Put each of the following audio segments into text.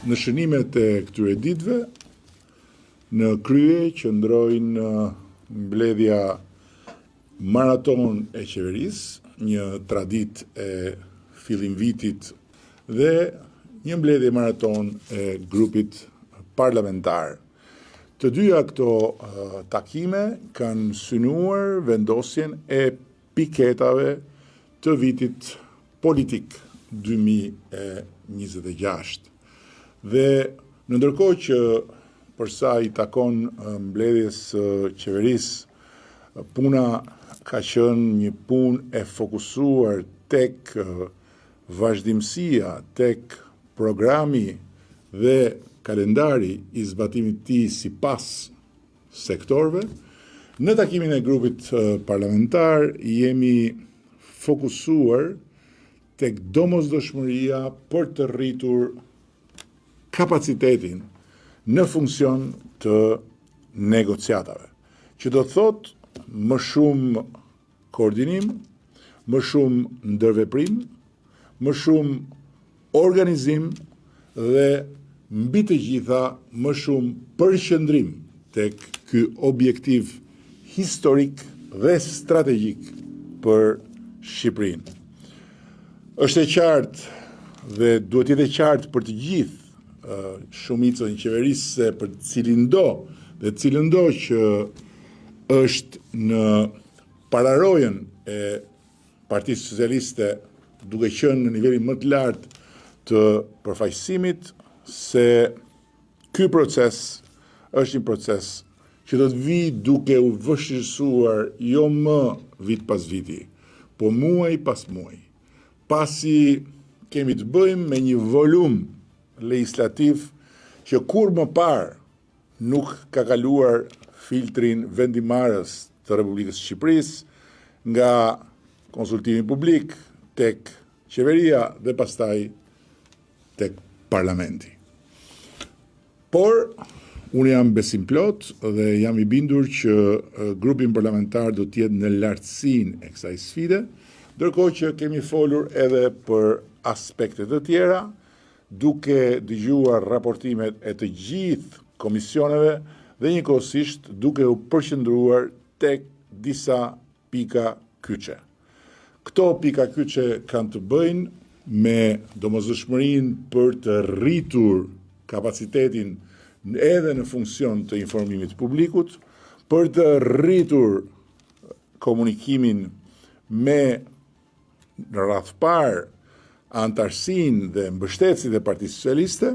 Në shënimet e këtyre ditëve, në krye qëndrojnë mbledhja maraton e qeverisë, një traditë e fillim vitit dhe një mbledhje maraton e grupit parlamentar. Të dyja këto takime kanë synuar vendosjen e piketave të vitit politik 2026. Dhe në ndërkohë që përsa i takon mbledhjes qeverisë, puna ka qenë një punë e fokusuar tek vazhdimësia, tek programi dhe kalendari i zbatimit të tij sipas sektorëve. Në takimin e grupit parlamentar jemi fokusuar tek domosdoshmëria për të rritur kapacitetin në funksion të negociatave, që do të thotë më shumë koordinim, më shumë ndërveprim, më shumë organizim dhe mbi të gjitha më shumë përqendrim tek ky objektiv historik dhe strategjik për Shqipërinë. Është e qartë dhe duhet jetë e qartë për të gjithë shumicën e qeverisë se për cilin do që është në pararojën e Partisë Socialiste duke qenë në nivelin më të lartë të përfaqësimit, se ky proces është një proces që do të vijë duke u vështirësuar jo më vit pas viti, po muaj pas muaj, pasi kemi të bëjmë me një volum legislativ që kur më parë nuk ka kaluar filtrin vendimarrës të Republikës së Shqipërisë, nga konsultimi publik tek qeveria dhe pastaj tek parlamenti. Por unë jam besim plot dhe jam i bindur që grupin parlamentar do të jetë në lartësinë e kësaj sfide, ndërkohë që kemi folur edhe për aspekte të tjera, duke dëgjuar raportimet e të gjithë komisioneve dhe njëkohësisht duke u përqendruar tek disa pika kyçe. Këto pika kyçe kanë të bëjnë me domosdoshmërinë për të rritur kapacitetin edhe në funksion të informimit publikut, për të rritur komunikimin me në radhë parë antarësinë dhe mbështetësit e Partisë Socialiste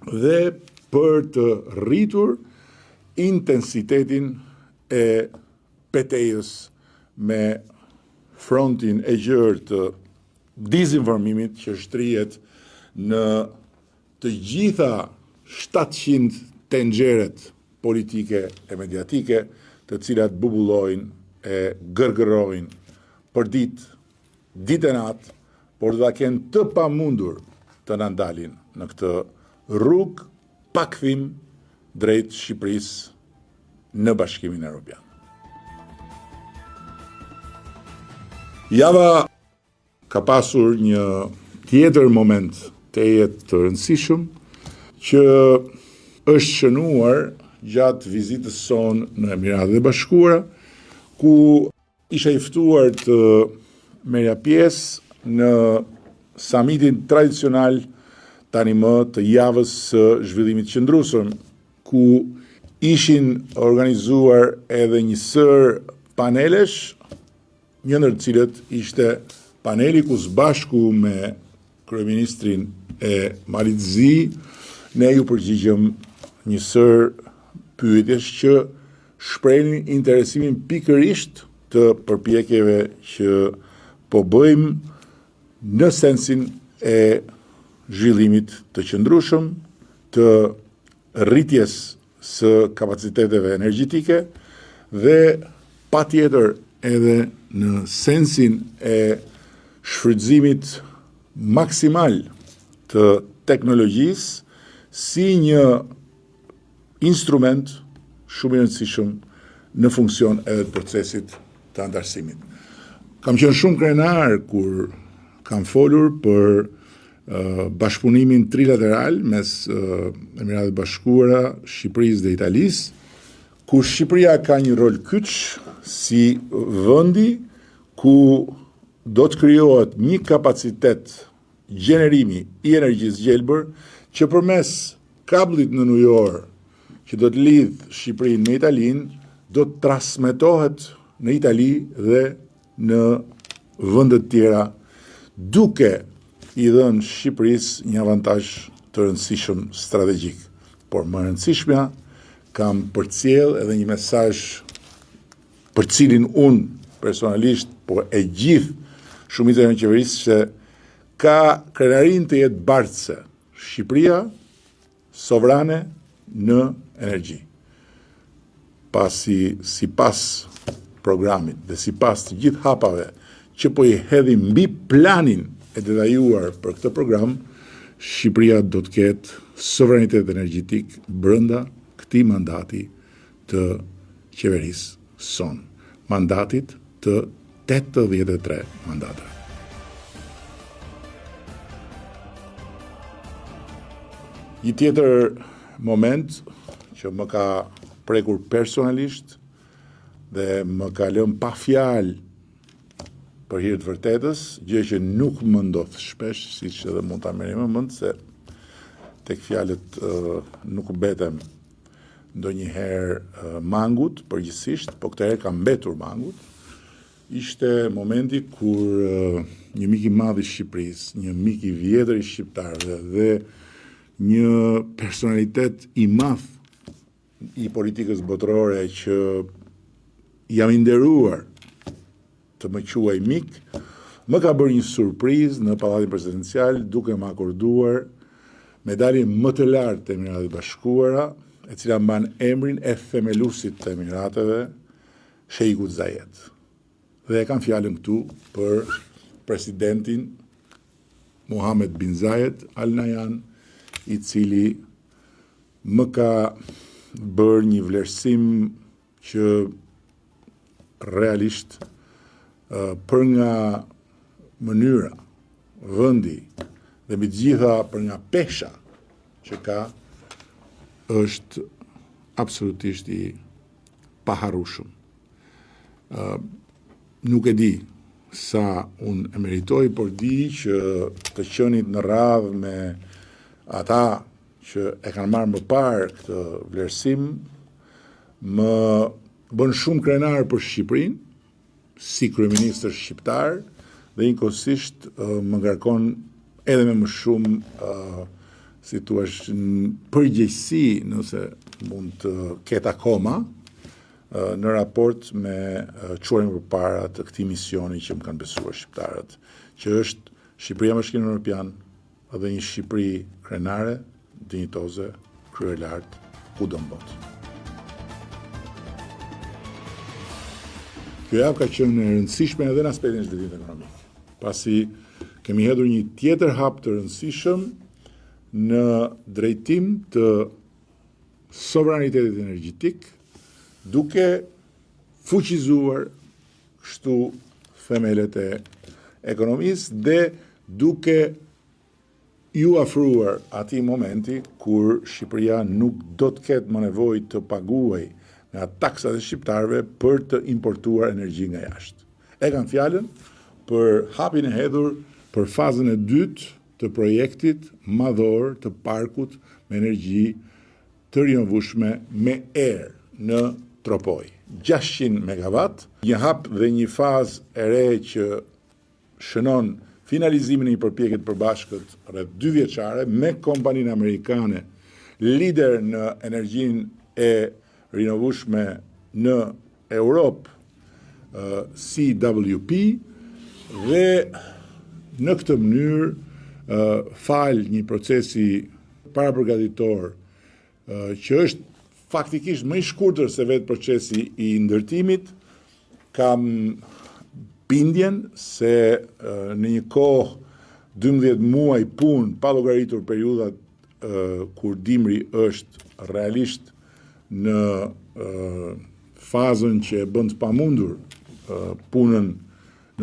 dhe për të rritur intensitetin e petejës me frontin e gjerë të dizinformimit që shtrihet në të gjitha 700 tenxheret politike e mediatike, të cilat bubullojnë e gërgërojnë për ditë e natë, por do ta kenë të pamundur të na ndalin në këtë rrugë pa kthim drejt Shqipërisë në Bashkimin Evropian. Java ka pasur një tjetër moment teje të rëndësishëm që është shënuar gjatë vizitës sonë në Emiratet e Bashkuara, ku isha i ftuar të merrja pjesë në samitin tradicional tani më të javës së zhvillimit qëndrueshëm, ku ishin organizuar edhe një sër panelesh, një ndër të cilët ishte paneli ku së bashku me kryeministrin e Malit Zi, ne ju përgjigjëm një sër pyetjesh që shprehin interesimin pikërisht të përpjekjeve që po bëjmë në sensin e zhvillimit të qëndrueshëm, të rritjes së kapaciteteve energjetike dhe patjetër edhe në sensin e shfrytëzimit maksimal të teknologjisë si një instrument shumë i rëndësishëm në funksion edhe të procesit të antarësimit. Kam qenë shumë krenar kur kam folur për bashkëpunimin trilateral mes Emiratet Bashkuara, Shqipërisë dhe Italisë, ku Shqipëria ka një rol kyç si vendi ku do të krijohet një kapacitet gjenerimi i energjisë gjelbër që përmes kabllit në New York që do të lidh Shqipërinë me Italinë do të transmetohet në Itali dhe në vende të tjera, duke i dhënë Shqipërisë një avantazh të rëndësishëm strategjik. Por më e rëndësishmja, kam përcjell edhe një mesazh për cilin unë personalisht, por e gjithë shumica e qeverisë, se ka krenarin të jetë bardhëse Shqipëria sovrane në energji. Pasi sipas programit dhe sipas të gjithë hapave që po i hedhim mbi planin e detajuar për këtë program, Shqipëria do të ketë sovranitet energjetik brenda këtij mandati të qeverisë son, mandatit të 83 mandata. Një tjetër moment që më ka prekur personalisht dhe më ka lënë pa fjalë për hir të vërtetës, gjë që nuk më ndodh shpesh, siç edhe mund ta merrni më mend, se tek fjalët nuk betem ndonjëherë mangut përgjithsisht, po këtë herë ka mbetur mangut. Ishte momenti kur një mik i madh i Shqipërisë, një mik i vjetër i shqiptarëve dhe një personalitet i madh i politikës botërore që jam i nderuar të më quaj mik, më ka bërë një surprizë në Pallatin Presidencial duke më akorduar medaljen më të lartë të Emiratet Bashkuara, e cila mban emrin e themeluesit të Emirateve, Sheiku Zayed. Dhe e kam fjalën këtu për presidentin Mohammed bin Zayed Al Nahyan, i cili më ka bërë një vlerësim që realisht për nga mënyra, vendi dhe mbi të gjitha për nga pesha që ka, është absolutisht i paharrueshëm. Nuk e di sa unë e meritoj, por di që të qenit në radhë me ata që e kanë marrë më parë këtë vlerësim më bën shumë krenar për Shqipërinë, si kryeministër shqiptar, dhe njëkohësisht më ngarkon edhe me më shumë si thua përgjegjësi, nëse mund të ketë akoma, në raport me çuarin përpara të këtij misioni që më kanë besuar shqiptarët, që është Shqipëria me Bashkimin Evropian dhe një Shqipëri krenare, dinjitoze, krye lart kudo në botë. Kjo javë ka qenë e rëndësishme edhe në aspektin e zhvillimit ekonomik, pasi kemi hedhur një tjetër hap të rëndësishëm në drejtim të sovranitetit energjetik, duke fuqizuar kështu themelet e ekonomisë dhe duke ju afruar atij momenti kur Shqipëria nuk do të ketë më nevojë të paguajë nga taksat e shqiptarëve për të importuar energji nga jashtë. E kam fjalën për hapin e hedhur për fazën e dytë të projektit madhor të parkut me energji të rinovueshme me erë në Tropoj. 600 megawatt, një hap dhe një fazë e re që shënon finalizimin e një përpjekje të përbashkët rreth 2 vjeçare me kompaninë amerikane, lider në energjinë e rinovueshme në Europë, CWP, dhe në këtë mënyrë fal një procesi parapërgatitor që është faktikisht më i shkurtër se vetë procesi i ndërtimit, kam bindjen se në një kohë 12 muaj punë pa llogaritur periudhat kur dimri është realisht në fazën që e bën të pamundur punën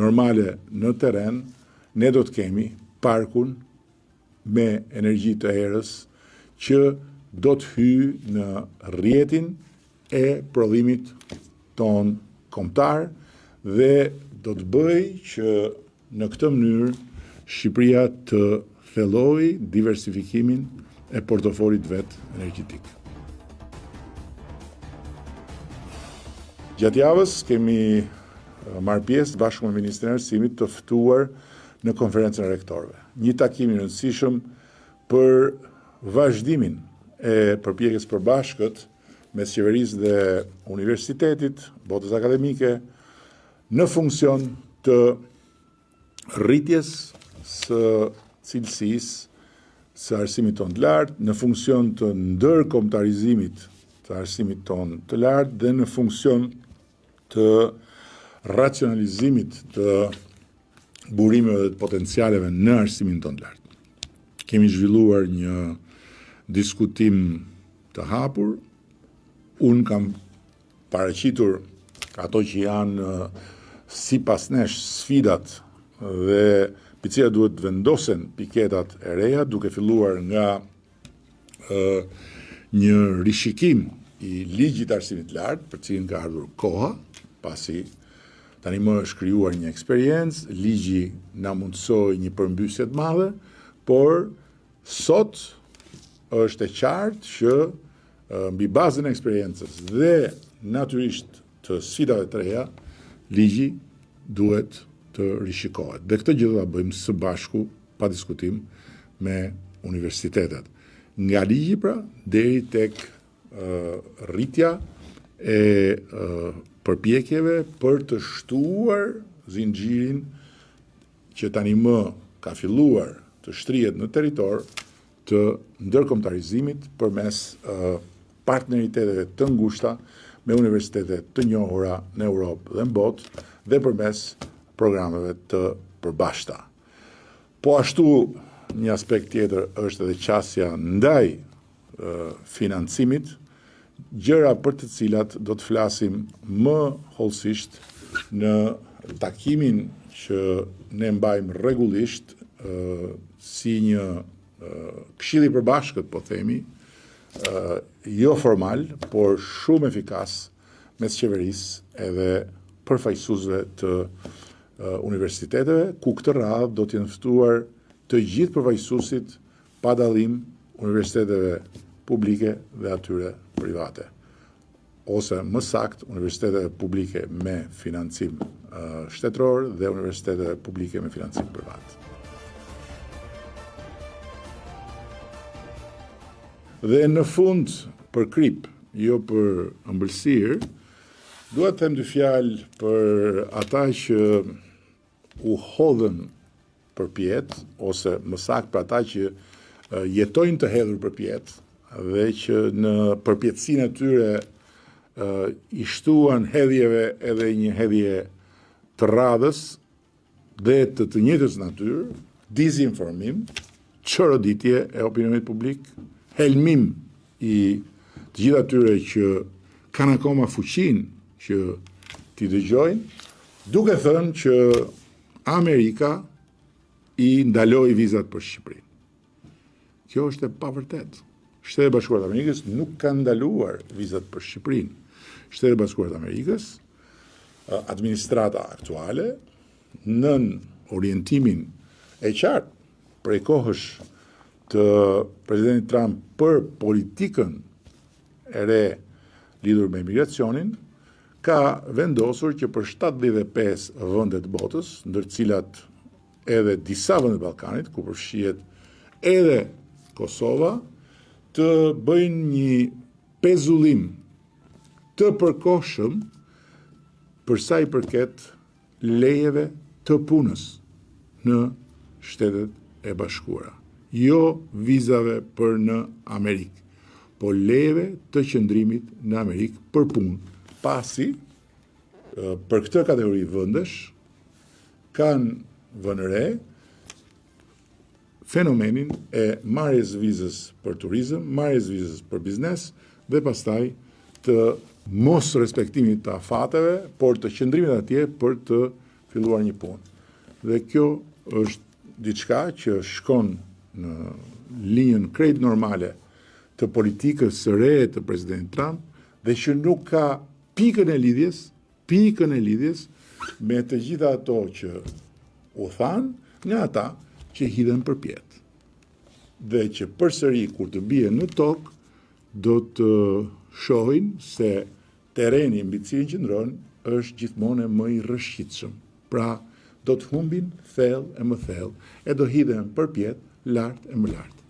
normale në terren, ne do të kemi parkun me energji të erës që do të hyjë në rrjetin e prodhimit ton kombëtar dhe do të bëjë që në këtë mënyrë Shqipëria të thellojë diversifikimin e portofolit vet energjetik. Gjatë javës kemi marrë pjesë bashkë me Ministrin e Arsimit të ftuar në konferencën e rektorëve. Një takim i rëndësishëm për vazhdimin e përpjekjes përbashkët mes qeverisë dhe universitetit, botës akademike, në funksion të rritjes së cilësisë së arsimit ton të lartë, në funksion të ndërkombëtarizimit të arsimit ton të lartë dhe në funksion të racionalizimit të burimeve dhe të potencialeve në arsimin ton të lartë. Kemi zhvilluar një diskutim të hapur. Unë kam paraqitur ato që janë sipas nesh sfidat dhe për cilat duhet vendosen piketat e reja, duke filluar nga një rishikim i ligjit të arsimit të lartë, për cilin ka ardhur koha, pasi tani më është krijuar një eksperiencë, ligji na mundsoi një përmbysje të madhe, por sot është e qartë që mbi bazën e eksperiencës dhe natyrisht të sfidave të reja, ligji duhet të rishikohet. Dhe këtë gjë do ta bëjmë së bashku, pa diskutim, me universitetet. Nga ligji pra, deri tek rritja e përpjekjeve për të shtuar zinxhirin që tani më ka filluar të shtrihet në territor të ndërkombëtarizimit përmes partneriteteve të ngushta me universitete të njohura në Europë dhe në botë dhe përmes programeve të përbashkëta. Po ashtu një aspekt tjetër është edhe qasja ndaj financimit, gjëra për të cilat do të flasim më hollësisht në takimin që ne mbajmë rregullisht si një këshill i përbashkët, po themi, jo formal, por shumë efikas mes qeverisë edhe përfaqësuesve të universiteteve, ku këtë radhë do të jenë ftuar të gjithë përfaqësuesit pa dallim universiteteve publike dhe atyre private, ose më saktë universiteteve publike me financim shtetëror dhe universiteteve publike me financim privat. Dhe në fund, për krip, jo për ëmbëlsirë, dua të them dy fjalë për ata që u hodhën përpjet, ose më saktë për ata që jetojnë të hedhur përpjet, dhe që në përpjetësinë e tyre i shtuan hedhjeve edhe një hedhje të radhës dhe të njëjtës natyrë, dizinformim, çoroditje e opinionit publik, helmim i të gjithë atyre që kanë akoma fuqinë që t'i dëgjojnë, duke thënë që Amerika i ndaloi vizat për Shqipërinë. Kjo është e pavërtetë. Shtetet e Bashkuara të Amerikës nuk kanë ndaluar vizat për Shqipërinë. Shtetet e Bashkuara të Amerikës, administrata aktuale, nën orientimin e qartë prej kohësh të presidentit Trump për politikën e re lidhur me imigracionin, ka vendosur që për 75 vende të botës, ndër të cilat edhe disa vende të Ballkanit, ku përfshihet edhe Kosova, të bëjnë një pezullim të përkohshëm për sa i përket lejeve të punës në Shtetet e Bashkuara. Jo vizave për në Amerikë, po lejeve të qëndrimit në Amerikë për punë. Pasi, për këtë kategori vendesh, kanë vënë re fenomenin e marrjes vizës për turizëm, marrjes vizës për biznes dhe pastaj të mos respektimit të afateve, por të qëndrimit atje për të filluar një punë. Dhe kjo është diçka që shkon në linjën krejt normale të politikës së re të presidentit Trump dhe që nuk ka pikën e lidhjes me të gjitha ato që u thanë nga ata që hidhen përpjet. Dhe që përsëri kur të bie në tokë do të shohin se tereni mbi të cilin qëndron është gjithmonë më i rrëshqitshëm. Pra do të humbin thellë e më thellë e do hidhen përpjet lart e më lart.